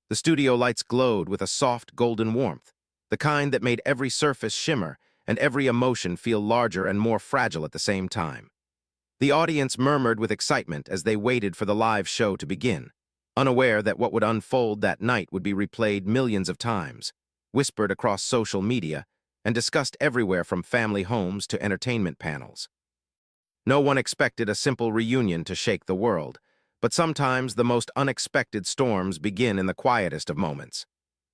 The studio lights glowed with a soft golden warmth, the kind that made every surface shimmer and every emotion feel larger and more fragile at the same time. The audience murmured with excitement as they waited for the live show to begin, unaware that what would unfold that night would be replayed millions of times, whispered across social media, and discussed everywhere from family homes to entertainment panels. No one expected a simple reunion to shake the world, but sometimes the most unexpected storms begin in the quietest of moments.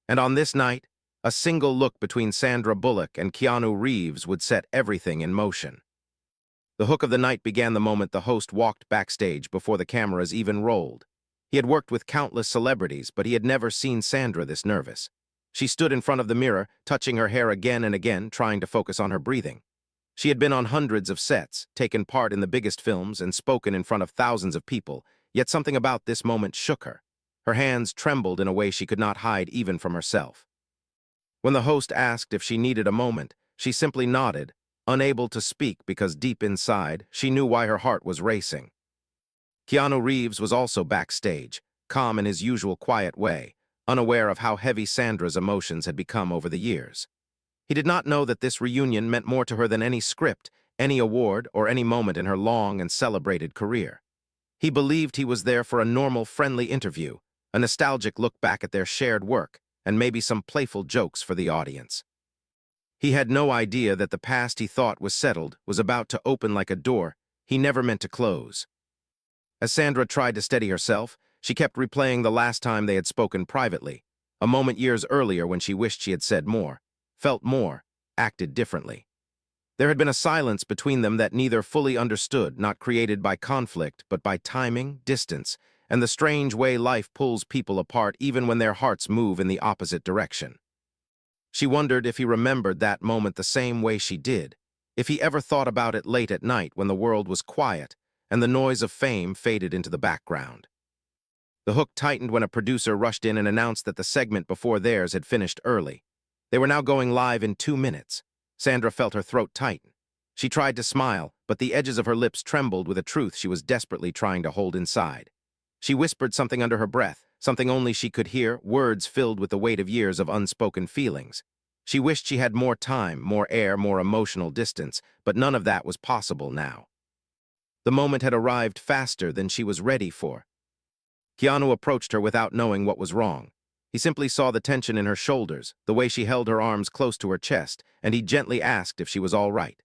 And on this night, a single look between Sandra Bullock and Keanu Reeves would set everything in motion. The hook of the night began the moment the host walked backstage before the cameras even rolled. He had worked with countless celebrities, but he had never seen Sandra this nervous. She stood in front of the mirror, touching her hair again and again, trying to focus on her breathing. She had been on hundreds of sets, taken part in the biggest films, and spoken in front of thousands of people, yet something about this moment shook her. Her hands trembled in a way she could not hide even from herself. When the host asked if she needed a moment, she simply nodded, unable to speak because deep inside, she knew why her heart was racing. Keanu Reeves was also backstage, calm in his usual quiet way, unaware of how heavy Sandra's emotions had become over the years. He did not know that this reunion meant more to her than any script, any award, or any moment in her long and celebrated career. He believed he was there for a normal, friendly interview, a nostalgic look back at their shared work, and maybe some playful jokes for the audience. He had no idea that the past he thought was settled was about to open like a door he never meant to close. As Sandra tried to steady herself, she kept replaying the last time they had spoken privately, a moment years earlier when she wished she had said more, felt more, acted differently. There had been a silence between them that neither fully understood, not created by conflict, but by timing, distance, and the strange way life pulls people apart even when their hearts move in the opposite direction. She wondered if he remembered that moment the same way she did, if he ever thought about it late at night when the world was quiet and the noise of fame faded into the background. The hook tightened when a producer rushed in and announced that the segment before theirs had finished early. They were now going live in 2 minutes. Sandra felt her throat tighten. She tried to smile, but the edges of her lips trembled with a truth she was desperately trying to hold inside. She whispered something under her breath, something only she could hear, words filled with the weight of years of unspoken feelings. She wished she had more time, more air, more emotional distance, but none of that was possible now. The moment had arrived faster than she was ready for. Keanu approached her without knowing what was wrong. He simply saw the tension in her shoulders, the way she held her arms close to her chest, and he gently asked if she was all right.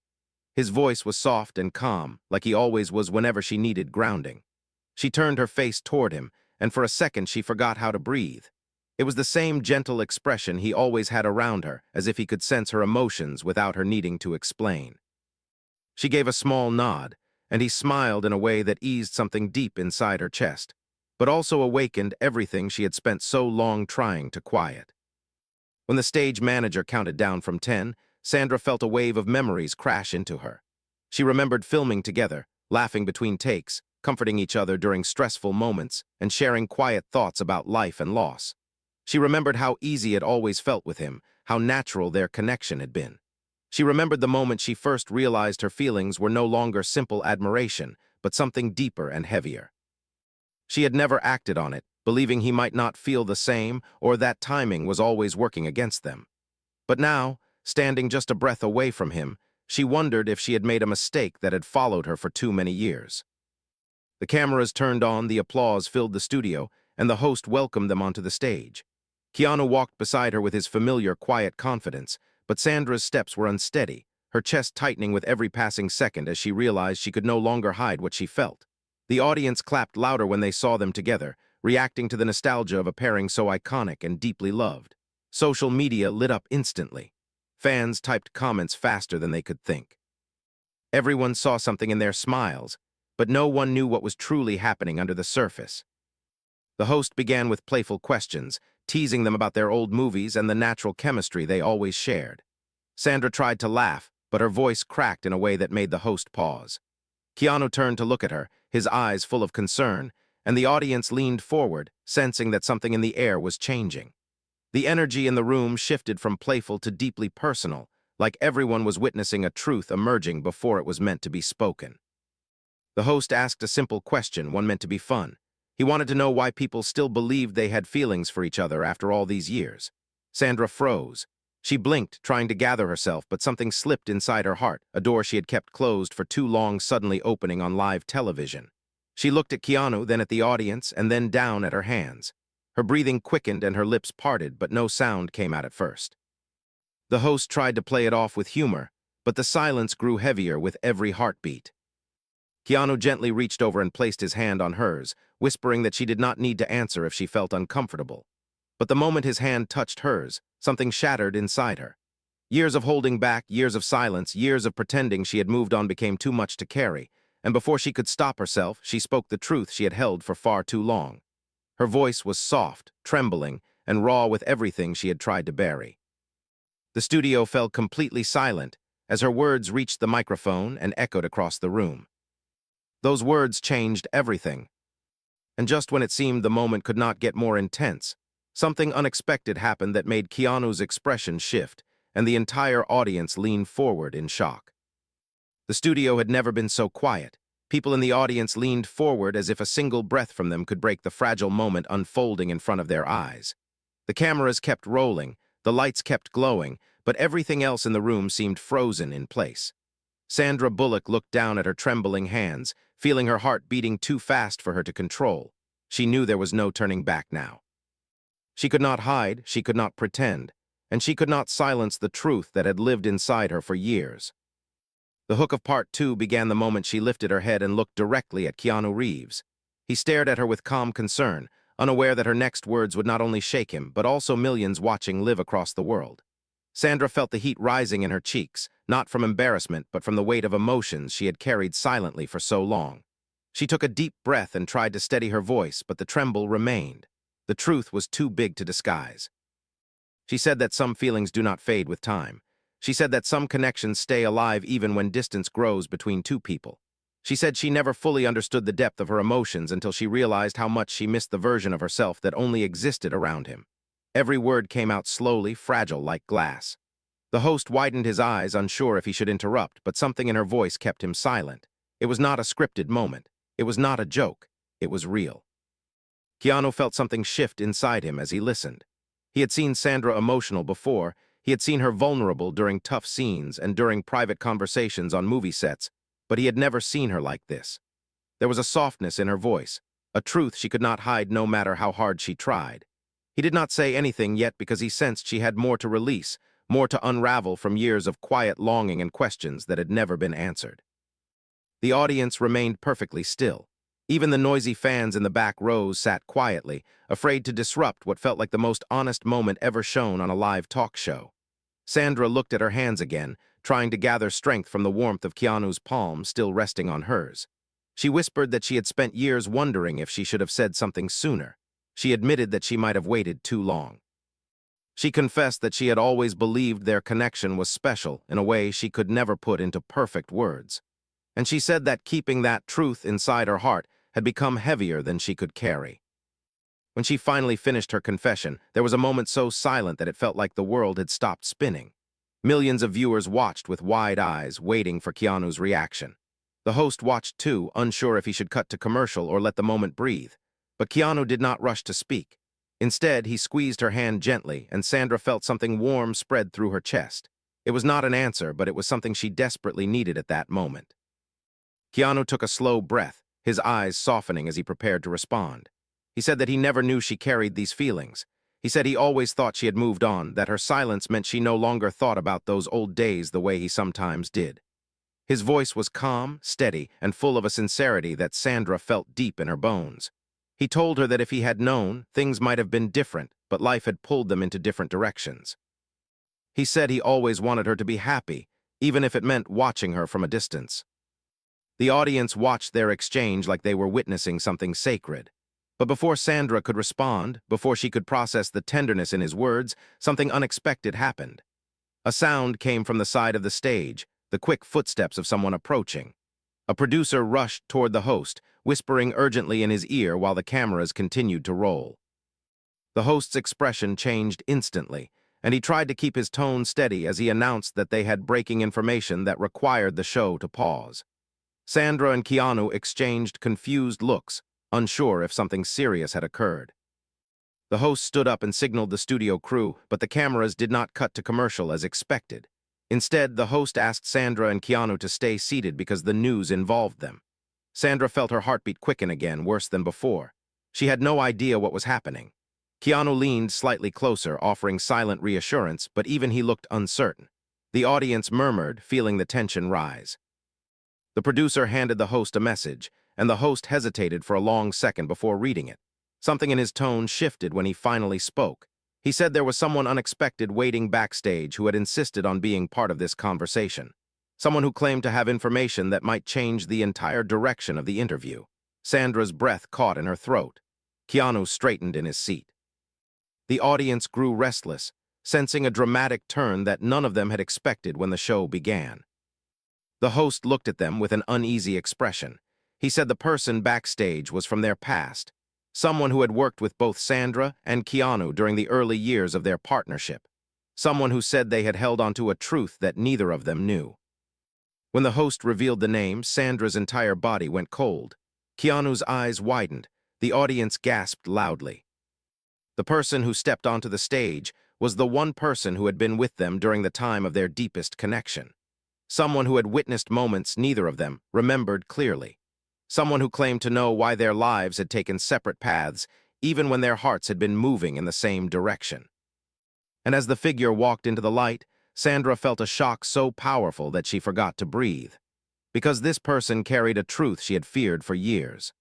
His voice was soft and calm, like he always was whenever she needed grounding. She turned her face toward him, and for a second she forgot how to breathe. It was the same gentle expression he always had around her, as if he could sense her emotions without her needing to explain. She gave a small nod, and he smiled in a way that eased something deep inside her chest, but also awakened everything she had spent so long trying to quiet. When the stage manager counted down from 10, Sandra felt a wave of memories crash into her. She remembered filming together, laughing between takes, comforting each other during stressful moments, and sharing quiet thoughts about life and loss. She remembered how easy it always felt with him, how natural their connection had been. She remembered the moment she first realized her feelings were no longer simple admiration, but something deeper and heavier. She had never acted on it, believing he might not feel the same or that timing was always working against them. But now, standing just a breath away from him, she wondered if she had made a mistake that had followed her for too many years. The cameras turned on, the applause filled the studio, and the host welcomed them onto the stage. Keanu walked beside her with his familiar, quiet confidence, but Sandra's steps were unsteady, her chest tightening with every passing second as she realized she could no longer hide what she felt. The audience clapped louder when they saw them together, reacting to the nostalgia of a pairing so iconic and deeply loved. Social media lit up instantly. Fans typed comments faster than they could think. Everyone saw something in their smiles, but no one knew what was truly happening under the surface. The host began with playful questions, teasing them about their old movies and the natural chemistry they always shared. Sandra tried to laugh, but her voice cracked in a way that made the host pause. Keanu turned to look at her, his eyes full of concern, and the audience leaned forward, sensing that something in the air was changing. The energy in the room shifted from playful to deeply personal, like everyone was witnessing a truth emerging before it was meant to be spoken. The host asked a simple question, one meant to be fun. He wanted to know why people still believed they had feelings for each other after all these years. Sandra froze. She blinked, trying to gather herself, but something slipped inside her heart, a door she had kept closed for too long suddenly opening on live television. She looked at Keanu, then at the audience, and then down at her hands. Her breathing quickened and her lips parted, but no sound came out at first. The host tried to play it off with humor, but the silence grew heavier with every heartbeat. Keanu gently reached over and placed his hand on hers, whispering that she did not need to answer if she felt uncomfortable. But the moment his hand touched hers, something shattered inside her. Years of holding back, years of silence, years of pretending she had moved on became too much to carry, and before she could stop herself, she spoke the truth she had held for far too long. Her voice was soft, trembling, and raw with everything she had tried to bury. The studio fell completely silent as her words reached the microphone and echoed across the room. Those words changed everything. And just when it seemed the moment could not get more intense, something unexpected happened that made Keanu's expression shift, and the entire audience leaned forward in shock. The studio had never been so quiet. People in the audience leaned forward as if a single breath from them could break the fragile moment unfolding in front of their eyes. The cameras kept rolling, the lights kept glowing, but everything else in the room seemed frozen in place. Sandra Bullock looked down at her trembling hands, feeling her heart beating too fast for her to control. She knew there was no turning back now. She could not hide, she could not pretend, and she could not silence the truth that had lived inside her for years. The hook of part 2 began the moment she lifted her head and looked directly at Keanu Reeves. He stared at her with calm concern, unaware that her next words would not only shake him, but also millions watching live across the world. Sandra felt the heat rising in her cheeks, not from embarrassment, but from the weight of emotions she had carried silently for so long. She took a deep breath and tried to steady her voice, but the tremble remained. The truth was too big to disguise. She said that some feelings do not fade with time. She said that some connections stay alive even when distance grows between two people. She said she never fully understood the depth of her emotions until she realized how much she missed the version of herself that only existed around him. Every word came out slowly, fragile like glass. The host widened his eyes, unsure if he should interrupt, but something in her voice kept him silent. It was not a scripted moment. It was not a joke. It was real. Keanu felt something shift inside him as he listened. He had seen Sandra emotional before. He had seen her vulnerable during tough scenes and during private conversations on movie sets, but he had never seen her like this. There was a softness in her voice, a truth she could not hide no matter how hard she tried. He did not say anything yet because he sensed she had more to release, more to unravel from years of quiet longing and questions that had never been answered. The audience remained perfectly still. Even the noisy fans in the back rows sat quietly, afraid to disrupt what felt like the most honest moment ever shown on a live talk show. Sandra looked at her hands again, trying to gather strength from the warmth of Keanu's palm still resting on hers. She whispered that she had spent years wondering if she should have said something sooner. She admitted that she might have waited too long. She confessed that she had always believed their connection was special in a way she could never put into perfect words. And she said that keeping that truth inside her heart had become heavier than she could carry. When she finally finished her confession, there was a moment so silent that it felt like the world had stopped spinning. Millions of viewers watched with wide eyes, waiting for Keanu's reaction. The host watched too, unsure if he should cut to commercial or let the moment breathe. But Keanu did not rush to speak. Instead, he squeezed her hand gently, and Sandra felt something warm spread through her chest. It was not an answer, but it was something she desperately needed at that moment. Keanu took a slow breath, his eyes softening as he prepared to respond. He said that he never knew she carried these feelings. He said he always thought she had moved on, that her silence meant she no longer thought about those old days the way he sometimes did. His voice was calm, steady, and full of a sincerity that Sandra felt deep in her bones. He told her that if he had known, things might have been different, but life had pulled them into different directions. He said he always wanted her to be happy, even if it meant watching her from a distance. The audience watched their exchange like they were witnessing something sacred. But before Sandra could respond, before she could process the tenderness in his words, something unexpected happened. A sound came from the side of the stage, the quick footsteps of someone approaching. A producer rushed toward the host, whispering urgently in his ear while the cameras continued to roll. The host's expression changed instantly, and he tried to keep his tone steady as he announced that they had breaking information that required the show to pause. Sandra and Keanu exchanged confused looks, unsure if something serious had occurred. The host stood up and signaled the studio crew, but the cameras did not cut to commercial as expected. Instead, the host asked Sandra and Keanu to stay seated because the news involved them. Sandra felt her heartbeat quicken again, worse than before. She had no idea what was happening. Keanu leaned slightly closer, offering silent reassurance, but even he looked uncertain. The audience murmured, feeling the tension rise. The producer handed the host a message, and the host hesitated for a long second before reading it. Something in his tone shifted when he finally spoke. He said there was someone unexpected waiting backstage who had insisted on being part of this conversation. Someone who claimed to have information that might change the entire direction of the interview. Sandra's breath caught in her throat. Keanu straightened in his seat. The audience grew restless, sensing a dramatic turn that none of them had expected when the show began. The host looked at them with an uneasy expression. He said the person backstage was from their past, someone who had worked with both Sandra and Keanu during the early years of their partnership, someone who said they had held onto a truth that neither of them knew. When the host revealed the name, Sandra's entire body went cold. Keanu's eyes widened. The audience gasped loudly. The person who stepped onto the stage was the one person who had been with them during the time of their deepest connection. Someone who had witnessed moments neither of them remembered clearly. Someone who claimed to know why their lives had taken separate paths, even when their hearts had been moving in the same direction. And as the figure walked into the light, Sandra felt a shock so powerful that she forgot to breathe. Because this person carried a truth she had feared for years.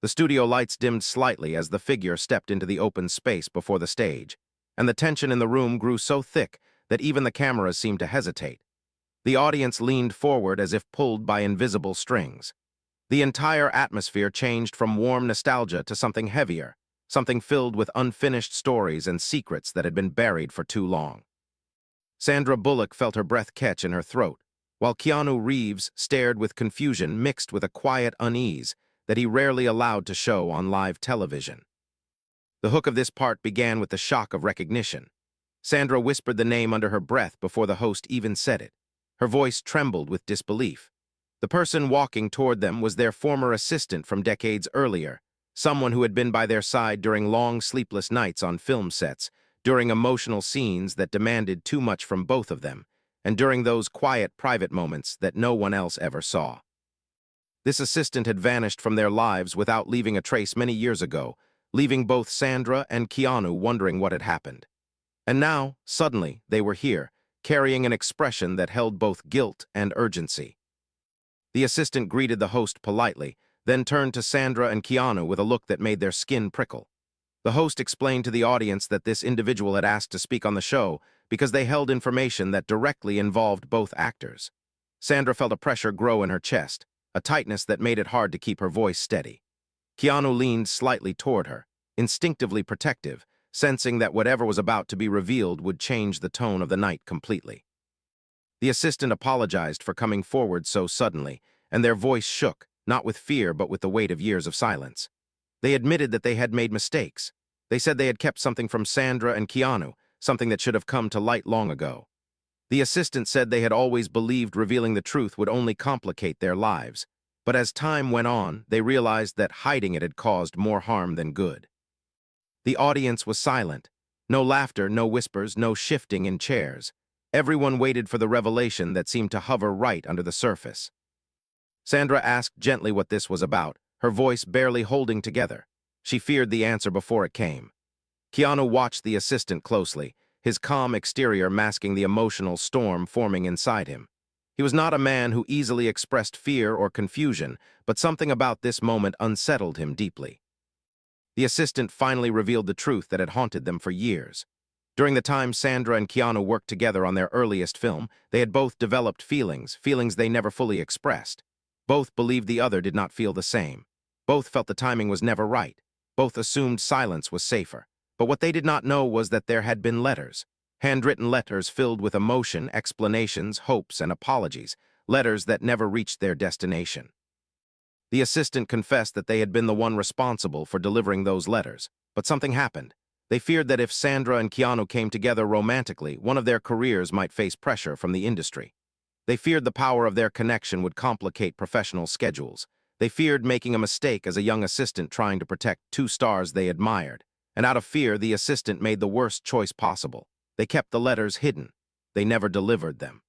The studio lights dimmed slightly as the figure stepped into the open space before the stage, and the tension in the room grew so thick that even the cameras seemed to hesitate. The audience leaned forward as if pulled by invisible strings. The entire atmosphere changed from warm nostalgia to something heavier, something filled with unfinished stories and secrets that had been buried for too long. Sandra Bullock felt her breath catch in her throat, while Keanu Reeves stared with confusion mixed with a quiet unease that he rarely allowed to show on live television. The hook of this part began with the shock of recognition. Sandra whispered the name under her breath before the host even said it. Her voice trembled with disbelief. The person walking toward them was their former assistant from decades earlier, someone who had been by their side during long sleepless nights on film sets, during emotional scenes that demanded too much from both of them, and during those quiet, private moments that no one else ever saw. This assistant had vanished from their lives without leaving a trace many years ago, leaving both Sandra and Keanu wondering what had happened. And now, suddenly, they were here, carrying an expression that held both guilt and urgency. The assistant greeted the host politely, then turned to Sandra and Keanu with a look that made their skin prickle. The host explained to the audience that this individual had asked to speak on the show because they held information that directly involved both actors. Sandra felt a pressure grow in her chest, a tightness that made it hard to keep her voice steady. Keanu leaned slightly toward her, instinctively protective, sensing that whatever was about to be revealed would change the tone of the night completely. The assistant apologized for coming forward so suddenly, and their voice shook, not with fear but with the weight of years of silence. They admitted that they had made mistakes. They said they had kept something from Sandra and Keanu, something that should have come to light long ago. The assistant said they had always believed revealing the truth would only complicate their lives, but as time went on, they realized that hiding it had caused more harm than good. The audience was silent. No laughter, no whispers, no shifting in chairs. Everyone waited for the revelation that seemed to hover right under the surface. Sandra asked gently what this was about, her voice barely holding together. She feared the answer before it came. Keanu watched the assistant closely, his calm exterior masking the emotional storm forming inside him. He was not a man who easily expressed fear or confusion, but something about this moment unsettled him deeply. The assistant finally revealed the truth that had haunted them for years. During the time Sandra and Keanu worked together on their earliest film, they had both developed feelings they never fully expressed. Both believed the other did not feel the same. Both felt the timing was never right. Both assumed silence was safer. But what they did not know was that there had been letters. Handwritten letters filled with emotion, explanations, hopes, and apologies. Letters that never reached their destination. The assistant confessed that they had been the one responsible for delivering those letters. But something happened. They feared that if Sandra and Keanu came together romantically, one of their careers might face pressure from the industry. They feared the power of their connection would complicate professional schedules. They feared making a mistake as a young assistant trying to protect two stars they admired. And out of fear, the assistant made the worst choice possible. They kept the letters hidden. They never delivered them.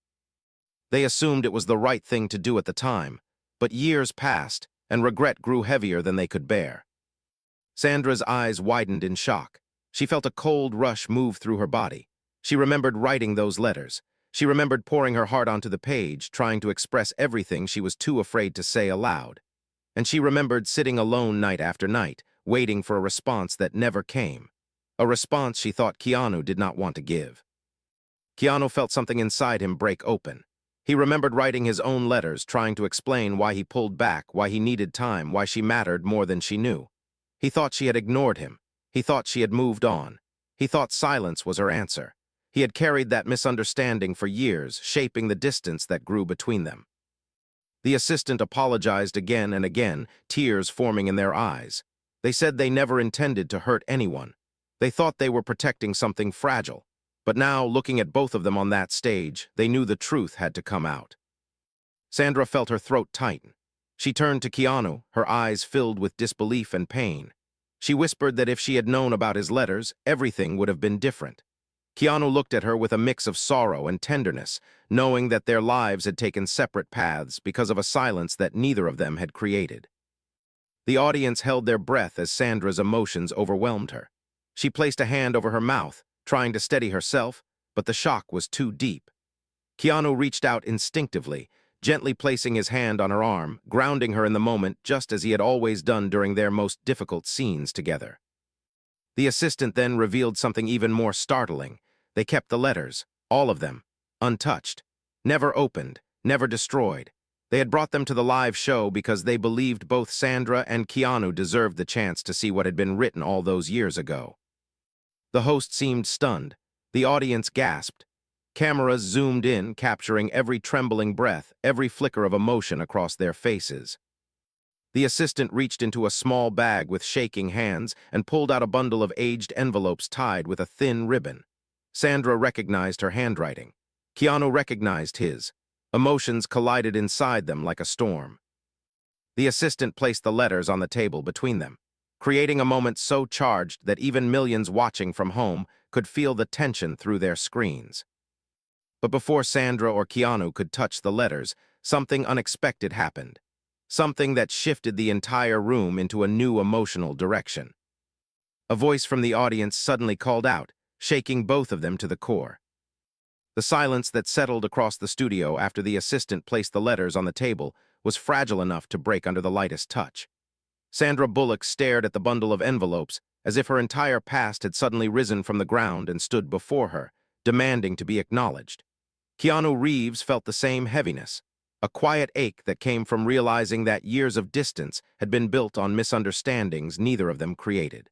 They assumed it was the right thing to do at the time, but years passed, and regret grew heavier than they could bear. Sandra's eyes widened in shock. She felt a cold rush move through her body. She remembered writing those letters. She remembered pouring her heart onto the page, trying to express everything she was too afraid to say aloud. And she remembered sitting alone night after night, waiting for a response that never came. A response she thought Keanu did not want to give. Keanu felt something inside him break open. He remembered writing his own letters, trying to explain why he pulled back, why he needed time, why she mattered more than she knew. He thought she had ignored him. He thought she had moved on. He thought silence was her answer. He had carried that misunderstanding for years, shaping the distance that grew between them. The assistant apologized again and again, tears forming in their eyes. They said they never intended to hurt anyone. They thought they were protecting something fragile. But now, looking at both of them on that stage, they knew the truth had to come out. Sandra felt her throat tighten. She turned to Keanu, her eyes filled with disbelief and pain. She whispered that if she had known about his letters, everything would have been different. Keanu looked at her with a mix of sorrow and tenderness, knowing that their lives had taken separate paths because of a silence that neither of them had created. The audience held their breath as Sandra's emotions overwhelmed her. She placed a hand over her mouth, trying to steady herself, but the shock was too deep. Keanu reached out instinctively, gently placing his hand on her arm, grounding her in the moment just as he had always done during their most difficult scenes together. The assistant then revealed something even more startling. They kept the letters, all of them, untouched, never opened, never destroyed. They had brought them to the live show because they believed both Sandra and Keanu deserved the chance to see what had been written all those years ago. The host seemed stunned. The audience gasped. Cameras zoomed in, capturing every trembling breath, every flicker of emotion across their faces. The assistant reached into a small bag with shaking hands and pulled out a bundle of aged envelopes tied with a thin ribbon. Sandra recognized her handwriting. Keanu recognized his. Emotions collided inside them like a storm. The assistant placed the letters on the table between them, creating a moment so charged that even millions watching from home could feel the tension through their screens. But before Sandra or Keanu could touch the letters, something unexpected happened. Something that shifted the entire room into a new emotional direction. A voice from the audience suddenly called out, shaking both of them to the core. The silence that settled across the studio after the assistant placed the letters on the table was fragile enough to break under the lightest touch. Sandra Bullock stared at the bundle of envelopes as if her entire past had suddenly risen from the ground and stood before her, demanding to be acknowledged. Keanu Reeves felt the same heaviness, a quiet ache that came from realizing that years of distance had been built on misunderstandings neither of them created.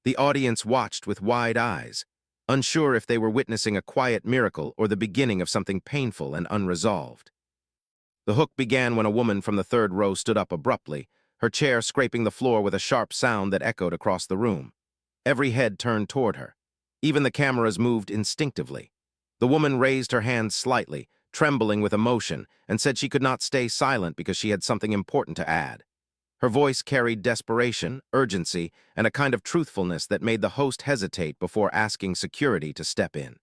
The audience watched with wide eyes, unsure if they were witnessing a quiet miracle or the beginning of something painful and unresolved. The hook began when a woman from the third row stood up abruptly, her chair scraping the floor with a sharp sound that echoed across the room. Every head turned toward her. Even the cameras moved instinctively. The woman raised her hands slightly, trembling with emotion, and said she could not stay silent because she had something important to add. Her voice carried desperation, urgency, and a kind of truthfulness that made the host hesitate before asking security to step in.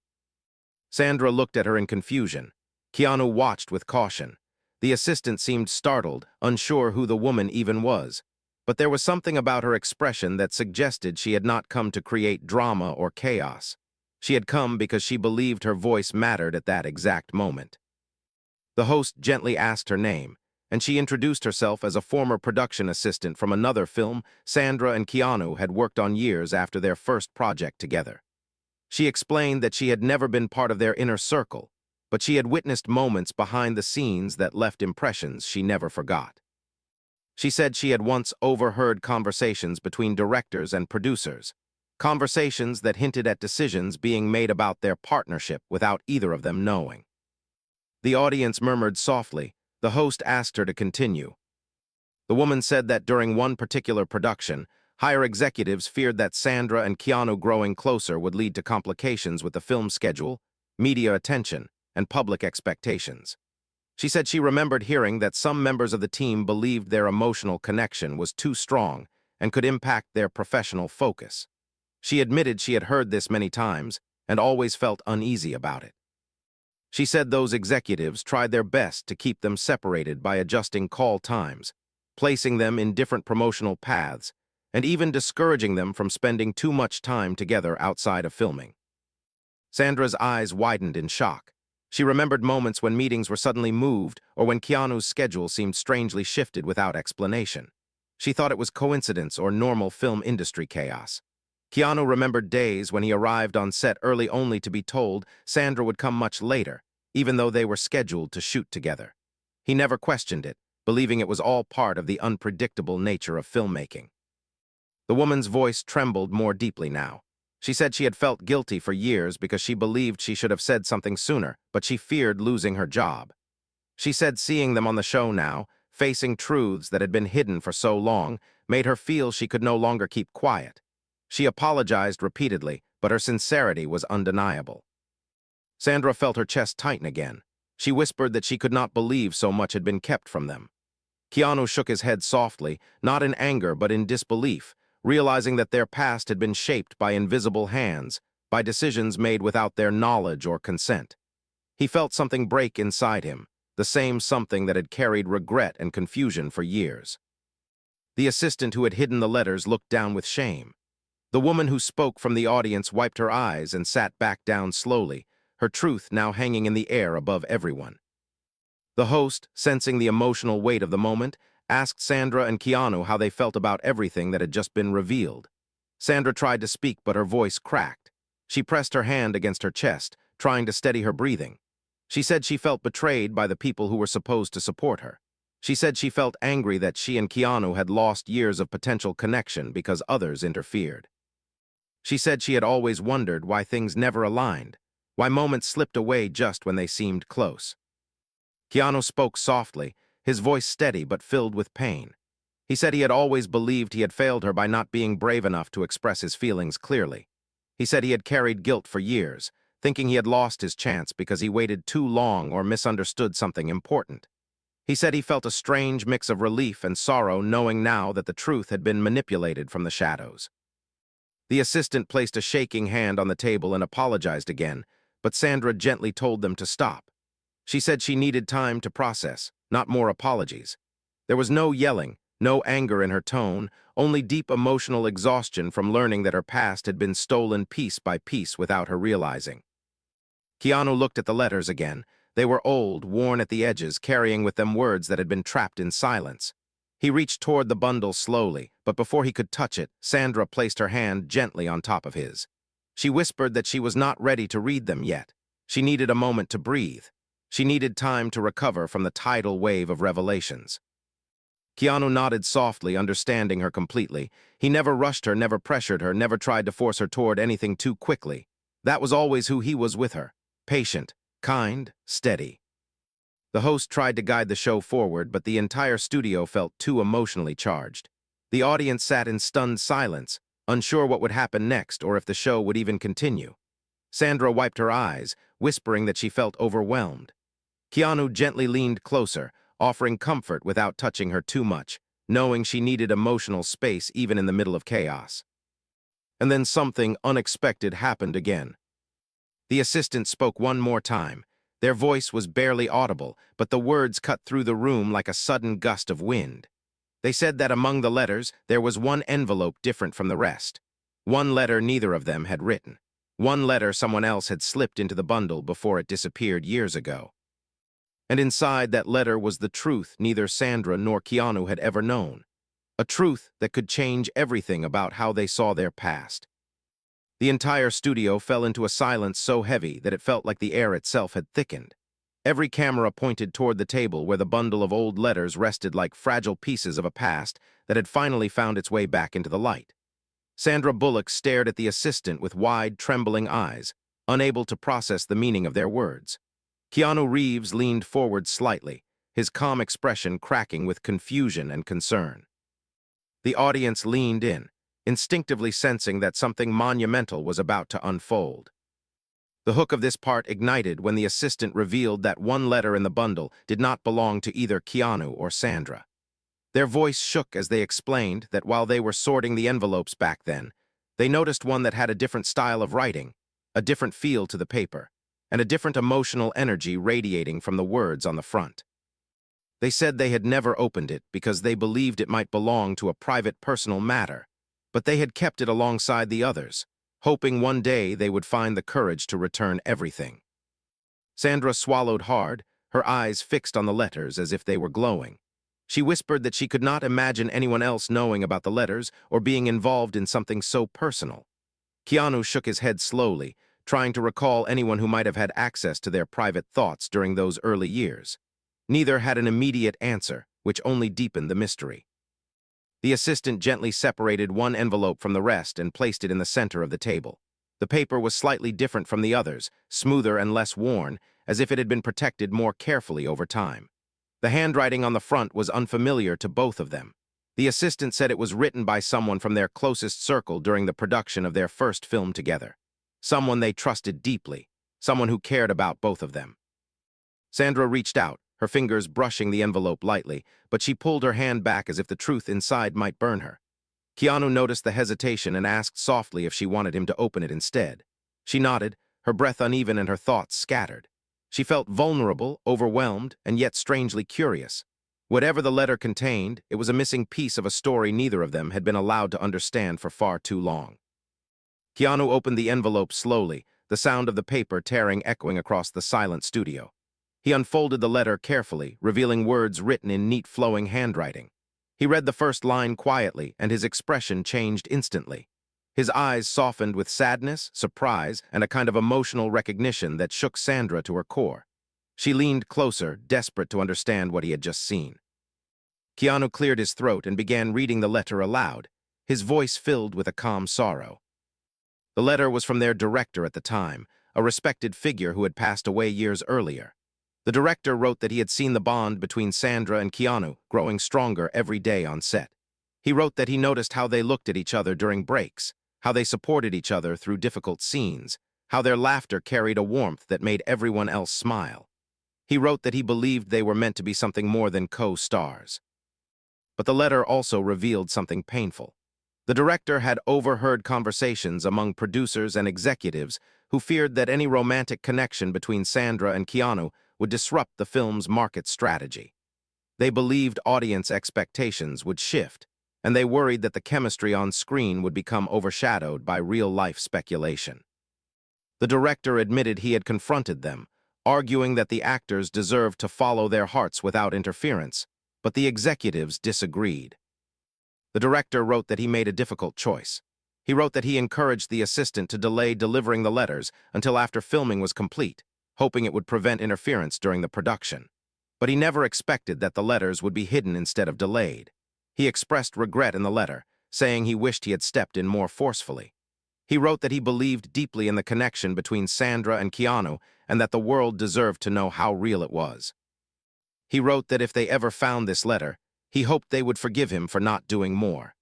Sandra looked at her in confusion. Keanu watched with caution. The assistant seemed startled, unsure who the woman even was. But there was something about her expression that suggested she had not come to create drama or chaos. She had come because she believed her voice mattered at that exact moment. The host gently asked her name, and she introduced herself as a former production assistant from another film Sandra and Keanu had worked on years after their first project together. She explained that she had never been part of their inner circle, but she had witnessed moments behind the scenes that left impressions she never forgot. She said she had once overheard conversations between directors and producers, conversations that hinted at decisions being made about their partnership without either of them knowing. The audience murmured softly. The host asked her to continue. The woman said that during one particular production, higher executives feared that Sandra and Keanu growing closer would lead to complications with the film schedule, media attention, and public expectations. She said she remembered hearing that some members of the team believed their emotional connection was too strong and could impact their professional focus. She admitted she had heard this many times and always felt uneasy about it. She said those executives tried their best to keep them separated by adjusting call times, placing them in different promotional paths, and even discouraging them from spending too much time together outside of filming. Sandra's eyes widened in shock. She remembered moments when meetings were suddenly moved or when Keanu's schedule seemed strangely shifted without explanation. She thought it was coincidence or normal film industry chaos. Keanu remembered days when he arrived on set early only to be told Sandra would come much later, even though they were scheduled to shoot together. He never questioned it, believing it was all part of the unpredictable nature of filmmaking. The woman's voice trembled more deeply now. She said she had felt guilty for years because she believed she should have said something sooner, but she feared losing her job. She said seeing them on the show now, facing truths that had been hidden for so long, made her feel she could no longer keep quiet. She apologized repeatedly, but her sincerity was undeniable. Sandra felt her chest tighten again. She whispered that she could not believe so much had been kept from them. Keanu shook his head softly, not in anger but in disbelief, realizing that their past had been shaped by invisible hands, by decisions made without their knowledge or consent. He felt something break inside him, the same something that had carried regret and confusion for years. The assistant who had hidden the letters looked down with shame. The woman who spoke from the audience wiped her eyes and sat back down slowly, her truth now hanging in the air above everyone. The host, sensing the emotional weight of the moment, asked Sandra and Keanu how they felt about everything that had just been revealed. Sandra tried to speak, but her voice cracked. She pressed her hand against her chest, trying to steady her breathing. She said she felt betrayed by the people who were supposed to support her. She said she felt angry that she and Keanu had lost years of potential connection because others interfered. She said she had always wondered why things never aligned, why moments slipped away just when they seemed close. Keanu spoke softly, his voice steady but filled with pain. He said he had always believed he had failed her by not being brave enough to express his feelings clearly. He said he had carried guilt for years, thinking he had lost his chance because he waited too long or misunderstood something important. He said he felt a strange mix of relief and sorrow knowing now that the truth had been manipulated from the shadows. The assistant placed a shaking hand on the table and apologized again, but Sandra gently told them to stop. She said she needed time to process, not more apologies. There was no yelling, no anger in her tone, only deep emotional exhaustion from learning that her past had been stolen piece by piece without her realizing. Keanu looked at the letters again. They were old, worn at the edges, carrying with them words that had been trapped in silence. He reached toward the bundle slowly, but before he could touch it, Sandra placed her hand gently on top of his. She whispered that she was not ready to read them yet. She needed a moment to breathe. She needed time to recover from the tidal wave of revelations. Keanu nodded softly, understanding her completely. He never rushed her, never pressured her, never tried to force her toward anything too quickly. That was always who he was with her. Patient, kind, steady. The host tried to guide the show forward, but the entire studio felt too emotionally charged. The audience sat in stunned silence, unsure what would happen next or if the show would even continue. Sandra wiped her eyes, whispering that she felt overwhelmed. Keanu gently leaned closer, offering comfort without touching her too much, knowing she needed emotional space even in the middle of chaos. And then something unexpected happened again. The assistant spoke one more time. Their voice was barely audible, but the words cut through the room like a sudden gust of wind. They said that among the letters, there was one envelope different from the rest. One letter neither of them had written. One letter someone else had slipped into the bundle before it disappeared years ago. And inside that letter was the truth neither Sandra nor Keanu had ever known. A truth that could change everything about how they saw their past. The entire studio fell into a silence so heavy that it felt like the air itself had thickened. Every camera pointed toward the table where the bundle of old letters rested like fragile pieces of a past that had finally found its way back into the light. Sandra Bullock stared at the assistant with wide, trembling eyes, unable to process the meaning of their words. Keanu Reeves leaned forward slightly, his calm expression cracking with confusion and concern. The audience leaned in, instinctively sensing that something monumental was about to unfold. The hook of this part ignited when the assistant revealed that one letter in the bundle did not belong to either Keanu or Sandra. Their voice shook as they explained that while they were sorting the envelopes back then, they noticed one that had a different style of writing, a different feel to the paper, and a different emotional energy radiating from the words on the front. They said they had never opened it because they believed it might belong to a private personal matter, but they had kept it alongside the others, hoping one day they would find the courage to return everything. Sandra swallowed hard, her eyes fixed on the letters as if they were glowing. She whispered that she could not imagine anyone else knowing about the letters or being involved in something so personal. Keanu shook his head slowly, trying to recall anyone who might have had access to their private thoughts during those early years. Neither had an immediate answer, which only deepened the mystery. The assistant gently separated one envelope from the rest and placed it in the center of the table. The paper was slightly different from the others, smoother and less worn, as if it had been protected more carefully over time. The handwriting on the front was unfamiliar to both of them. The assistant said it was written by someone from their closest circle during the production of their first film together. Someone they trusted deeply, someone who cared about both of them. Sandra reached out, her fingers brushing the envelope lightly, but she pulled her hand back as if the truth inside might burn her. Keanu noticed the hesitation and asked softly if she wanted him to open it instead. She nodded, her breath uneven and her thoughts scattered. She felt vulnerable, overwhelmed, and yet strangely curious. Whatever the letter contained, it was a missing piece of a story neither of them had been allowed to understand for far too long. Keanu opened the envelope slowly, the sound of the paper tearing echoing across the silent studio. He unfolded the letter carefully, revealing words written in neat flowing handwriting. He read the first line quietly, and his expression changed instantly. His eyes softened with sadness, surprise, and a kind of emotional recognition that shook Sandra to her core. She leaned closer, desperate to understand what he had just seen. Keanu cleared his throat and began reading the letter aloud, his voice filled with a calm sorrow. The letter was from their director at the time, a respected figure who had passed away years earlier. The director wrote that he had seen the bond between Sandra and Keanu growing stronger every day on set. He wrote that he noticed how they looked at each other during breaks, how they supported each other through difficult scenes, how their laughter carried a warmth that made everyone else smile. He wrote that he believed they were meant to be something more than co-stars. But the letter also revealed something painful. The director had overheard conversations among producers and executives who feared that any romantic connection between Sandra and Keanu would disrupt the film's market strategy. They believed audience expectations would shift, and they worried that the chemistry on screen would become overshadowed by real-life speculation. The director admitted he had confronted them, arguing that the actors deserved to follow their hearts without interference, but the executives disagreed. The director wrote that he made a difficult choice. He wrote that he encouraged the assistant to delay delivering the letters until after filming was complete, hoping it would prevent interference during the production. But he never expected that the letters would be hidden instead of delayed. He expressed regret in the letter, saying he wished he had stepped in more forcefully. He wrote that he believed deeply in the connection between Sandra and Keanu and that the world deserved to know how real it was. He wrote that if they ever found this letter, he hoped they would forgive him for not doing more.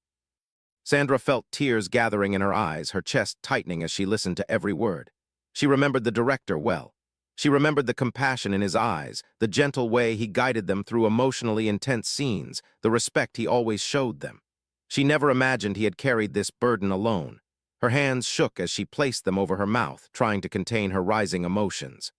Sandra felt tears gathering in her eyes, her chest tightening as she listened to every word. She remembered the director well. She remembered the compassion in his eyes, the gentle way he guided them through emotionally intense scenes, the respect he always showed them. She never imagined he had carried this burden alone. Her hands shook as she placed them over her mouth, trying to contain her rising emotions.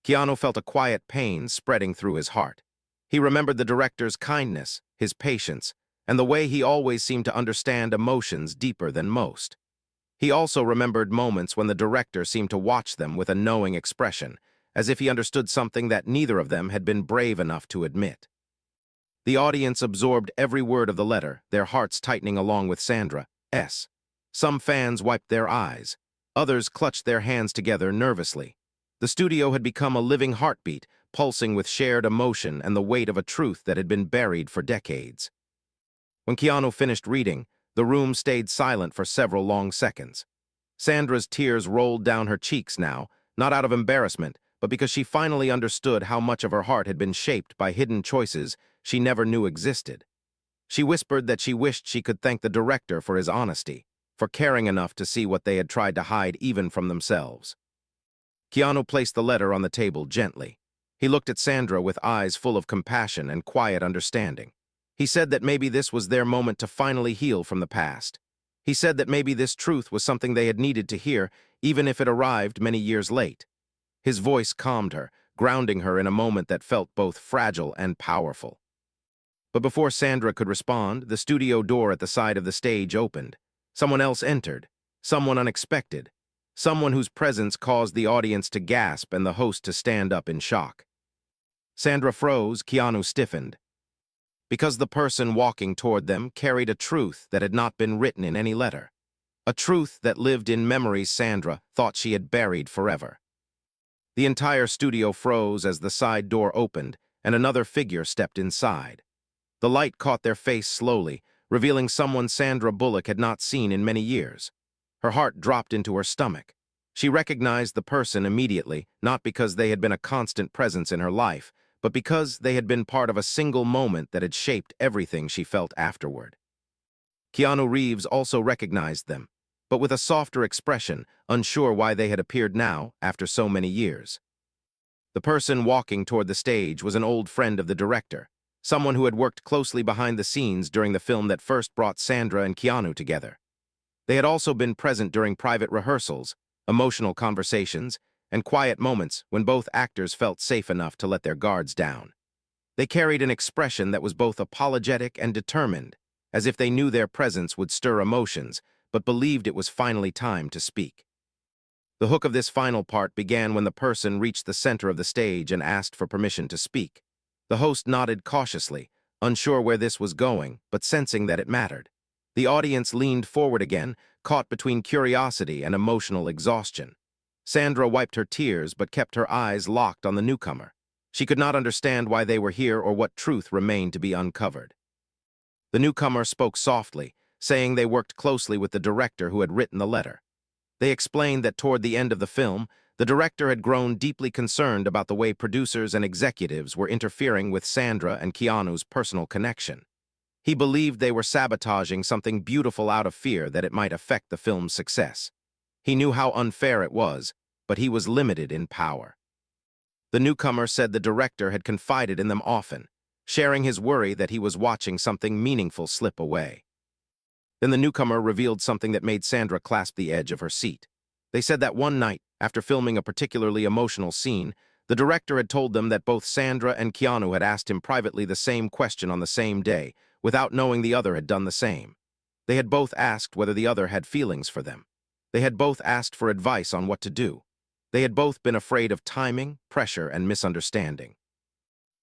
Keanu felt a quiet pain spreading through his heart. He remembered the director's kindness, his patience, and the way he always seemed to understand emotions deeper than most. He also remembered moments when the director seemed to watch them with a knowing expression, as if he understood something that neither of them had been brave enough to admit. The audience absorbed every word of the letter, their hearts tightening along with Sandra's. Some fans wiped their eyes. Others clutched their hands together nervously. The studio had become a living heartbeat, pulsing with shared emotion and the weight of a truth that had been buried for decades. When Keanu finished reading, the room stayed silent for several long seconds. Sandra's tears rolled down her cheeks now, not out of embarrassment, but because she finally understood how much of her heart had been shaped by hidden choices she never knew existed. She whispered that she wished she could thank the director for his honesty, for caring enough to see what they had tried to hide even from themselves. Keanu placed the letter on the table gently. He looked at Sandra with eyes full of compassion and quiet understanding. He said that maybe this was their moment to finally heal from the past. He said that maybe this truth was something they had needed to hear, even if it arrived many years late. His voice calmed her, grounding her in a moment that felt both fragile and powerful. But before Sandra could respond, the studio door at the side of the stage opened. Someone else entered, someone unexpected, someone whose presence caused the audience to gasp and the host to stand up in shock. Sandra froze, Keanu stiffened, because the person walking toward them carried a truth that had not been written in any letter. A truth that lived in memories Sandra thought she had buried forever. The entire studio froze as the side door opened and another figure stepped inside. The light caught their face slowly, revealing someone Sandra Bullock had not seen in many years. Her heart dropped into her stomach. She recognized the person immediately, not because they had been a constant presence in her life, but because they had been part of a single moment that had shaped everything she felt afterward. Keanu Reeves also recognized them, but with a softer expression, unsure why they had appeared now after so many years. The person walking toward the stage was an old friend of the director, someone who had worked closely behind the scenes during the film that first brought Sandra and Keanu together. They had also been present during private rehearsals, emotional conversations, and quiet moments when both actors felt safe enough to let their guards down. They carried an expression that was both apologetic and determined, as if they knew their presence would stir emotions, but believed it was finally time to speak. The hook of this final part began when the person reached the center of the stage and asked for permission to speak. The host nodded cautiously, unsure where this was going, but sensing that it mattered. The audience leaned forward again, caught between curiosity and emotional exhaustion. Sandra wiped her tears but kept her eyes locked on the newcomer. She could not understand why they were here or what truth remained to be uncovered. The newcomer spoke softly, saying they worked closely with the director who had written the letter. They explained that toward the end of the film, the director had grown deeply concerned about the way producers and executives were interfering with Sandra and Keanu's personal connection. He believed they were sabotaging something beautiful out of fear that it might affect the film's success. He knew how unfair it was, but he was limited in power. The newcomer said the director had confided in them often, sharing his worry that he was watching something meaningful slip away. Then the newcomer revealed something that made Sandra clasp the edge of her seat. They said that one night, after filming a particularly emotional scene, the director had told them that both Sandra and Keanu had asked him privately the same question on the same day, without knowing the other had done the same. They had both asked whether the other had feelings for them. They had both asked for advice on what to do. They had both been afraid of timing, pressure, and misunderstanding.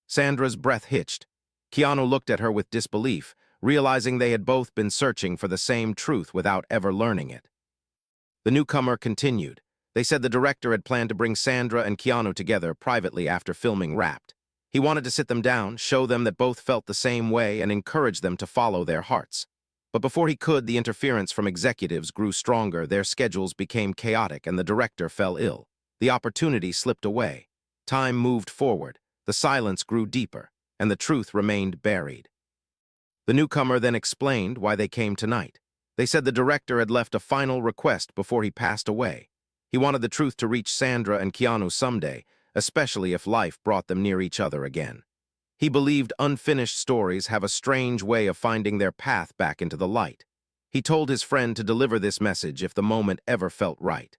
Sandra's breath hitched. Keanu looked at her with disbelief, realizing they had both been searching for the same truth without ever learning it. The newcomer continued. They said the director had planned to bring Sandra and Keanu together privately after filming wrapped. He wanted to sit them down, show them that both felt the same way, and encourage them to follow their hearts. But before he could, the interference from executives grew stronger, their schedules became chaotic, and the director fell ill. The opportunity slipped away. Time moved forward, the silence grew deeper, and the truth remained buried. The newcomer then explained why they came tonight. They said the director had left a final request before he passed away. He wanted the truth to reach Sandra and Keanu someday, especially if life brought them near each other again. He believed unfinished stories have a strange way of finding their path back into the light. He told his friend to deliver this message if the moment ever felt right.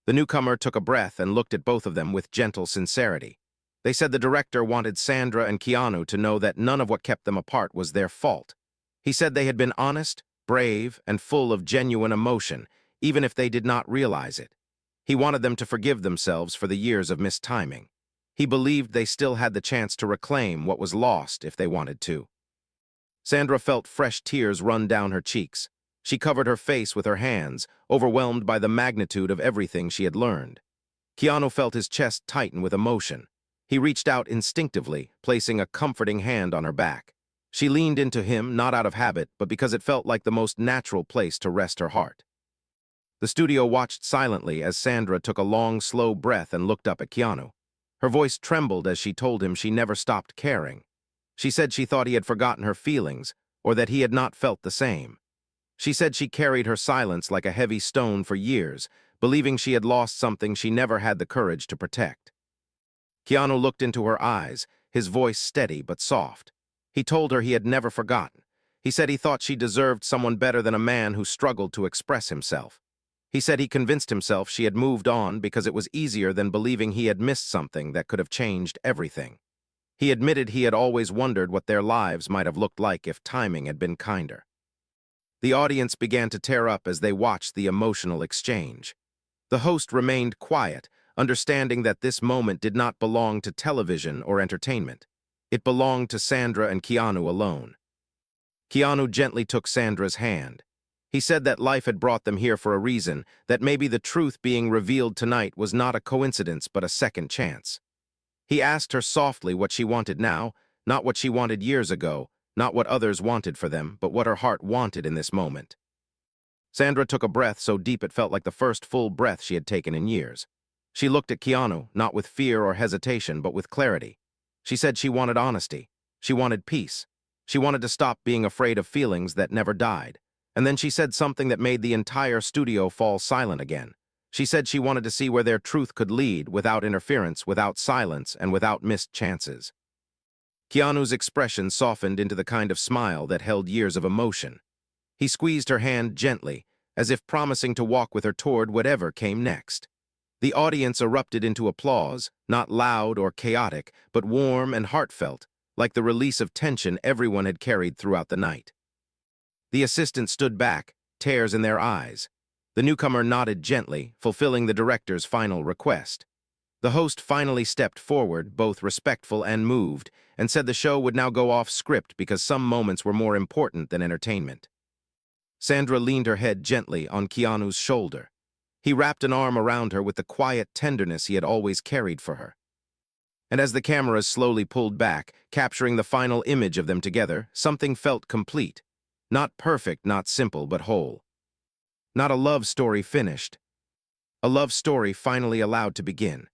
The newcomer took a breath and looked at both of them with gentle sincerity. They said the director wanted Sandra and Keanu to know that none of what kept them apart was their fault. He said they had been honest, brave, and full of genuine emotion, even if they did not realize it. He wanted them to forgive themselves for the years of mistiming. He believed they still had the chance to reclaim what was lost if they wanted to. Sandra felt fresh tears run down her cheeks. She covered her face with her hands, overwhelmed by the magnitude of everything she had learned. Keanu felt his chest tighten with emotion. He reached out instinctively, placing a comforting hand on her back. She leaned into him, not out of habit, but because it felt like the most natural place to rest her heart. The studio watched silently as Sandra took a long, slow breath and looked up at Keanu. Her voice trembled as she told him she never stopped caring. She said she thought he had forgotten her feelings, or that he had not felt the same. She said she carried her silence like a heavy stone for years, believing she had lost something she never had the courage to protect. Keanu looked into her eyes, his voice steady but soft. He told her he had never forgotten. He said he thought she deserved someone better than a man who struggled to express himself. He said he convinced himself she had moved on because it was easier than believing he had missed something that could have changed everything. He admitted he had always wondered what their lives might have looked like if timing had been kinder. The audience began to tear up as they watched the emotional exchange. The host remained quiet, understanding that this moment did not belong to television or entertainment. It belonged to Sandra and Keanu alone. Keanu gently took Sandra's hand. He said that life had brought them here for a reason, that maybe the truth being revealed tonight was not a coincidence but a second chance. He asked her softly what she wanted now, not what she wanted years ago, not what others wanted for them, but what her heart wanted in this moment. Sandra took a breath so deep it felt like the first full breath she had taken in years. She looked at Keanu, not with fear or hesitation, but with clarity. She said she wanted honesty. She wanted peace. She wanted to stop being afraid of feelings that never died. And then she said something that made the entire studio fall silent again. She said she wanted to see where their truth could lead, without interference, without silence, and without missed chances. Keanu's expression softened into the kind of smile that held years of emotion. He squeezed her hand gently, as if promising to walk with her toward whatever came next. The audience erupted into applause, not loud or chaotic, but warm and heartfelt, like the release of tension everyone had carried throughout the night. The assistants stood back, tears in their eyes. The newcomer nodded gently, fulfilling the director's final request. The host finally stepped forward, both respectful and moved, and said the show would now go off script because some moments were more important than entertainment. Sandra leaned her head gently on Keanu's shoulder. He wrapped an arm around her with the quiet tenderness he had always carried for her. And as the cameras slowly pulled back, capturing the final image of them together, something felt complete. Not perfect, not simple, but whole. Not a love story finished. A love story finally allowed to begin.